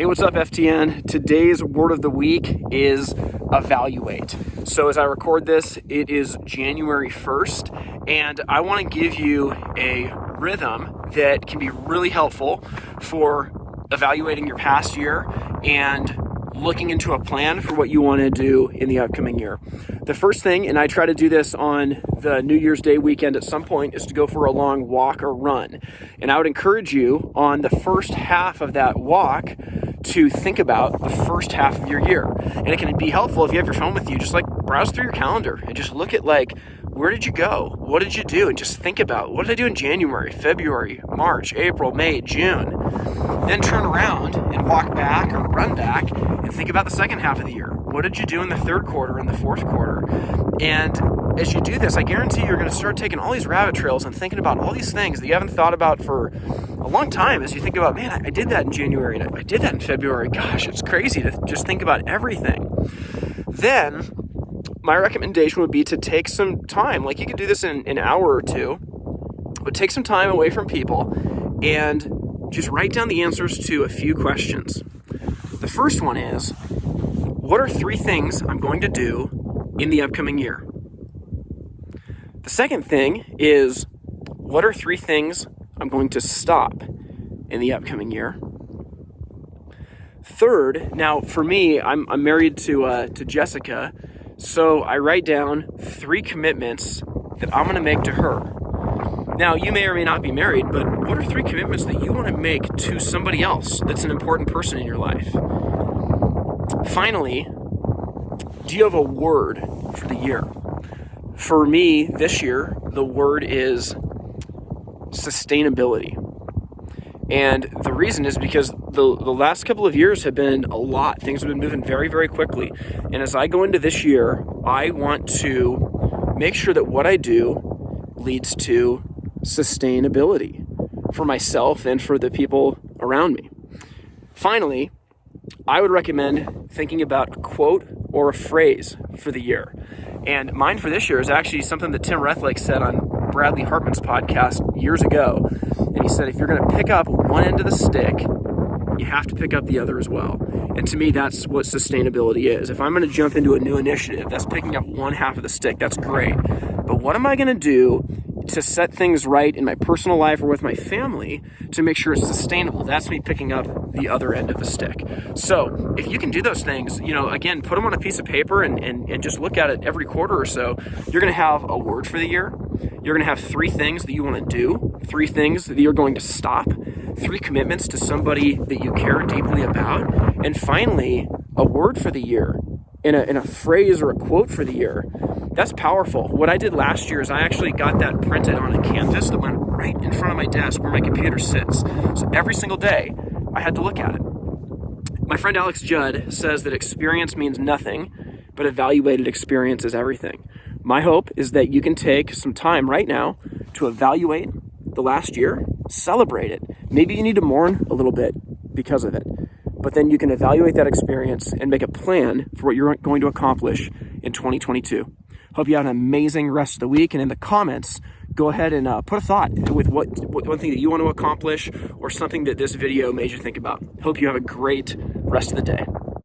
Hey, what's up, FTN? Today's word of the week is evaluate. So as I record this, it is January 1st, and I want to give you a rhythm that can be really helpful for evaluating your past year and looking into a plan for what you want to do in the upcoming year. The first thing, and I try to do this on the New Year's Day weekend at some point, is to go for a long walk or run. And I would encourage you on the first half of that walk to think about the first half of your year. And it can be helpful if you have your phone with you, just like browse through your calendar and just look at where did you go? What did you do? And just think about, what did I do in January, February, March, April, May, June? Then turn around and walk back or run back and think about the second half of the year. What did you do in the third quarter and the fourth quarter? And as you do this, I guarantee you're going to start taking all these rabbit trails and thinking about all these things that you haven't thought about for a long time. As you think about, man, I did that in January and I did that in February. Gosh, it's crazy to just think about everything. Then my recommendation would be to take some time, like you could do this in an hour or two, but take some time away from people and just write down the answers to a few questions. The first one is, what are 3 things I'm going to do in the upcoming year? The second thing is, what are 3 things I'm going to stop in the upcoming year? Third, now for me, I'm married to Jessica, so I write down 3 commitments that I'm going to make to her. Now, you may or may not be married, but what are 3 commitments that you want to make to somebody else that's an important person in your life? Finally, do you have a word for the year? For me, this year, the word is sustainability. And the reason is because the last couple of years have been a lot. Things have been moving very, very quickly. And as I go into this year, I want to make sure that what I do leads to sustainability for myself and for the people around me. Finally, I would recommend thinking about a quote or a phrase for the year. And mine for this year is actually something that Tim Rethlake said on Bradley Hartman's podcast years ago. And he said, if you're going to pick up one end of the stick, you have to pick up the other as well. And to me, that's what sustainability is. If I'm going to jump into a new initiative, that's picking up one half of the stick. That's great. But what am I going to do to set things right in my personal life or with my family to make sure it's sustainable? That's me picking up the other end of the stick. So if you can do those things, again, put them on a piece of paper and just look at it every quarter or so, you're going to have a word for the year. You're going to have 3 things that you want to do, 3 things that you're going to stop, 3 commitments to somebody that you care deeply about, and finally, a word for the year in a phrase or a quote for the year. That's powerful. What I did last year is I actually got that printed on a canvas that went right in front of my desk where my computer sits. So every single day, I had to look at it. My friend Alex Judd says that experience means nothing, but evaluated experience is everything. My hope is that you can take some time right now to evaluate the last year, celebrate it. Maybe you need to mourn a little bit because of it, but then you can evaluate that experience and make a plan for what you're going to accomplish in 2022. Hope you have an amazing rest of the week. And in the comments, go ahead and put a thought with what one thing that you want to accomplish or something that this video made you think about. Hope you have a great rest of the day.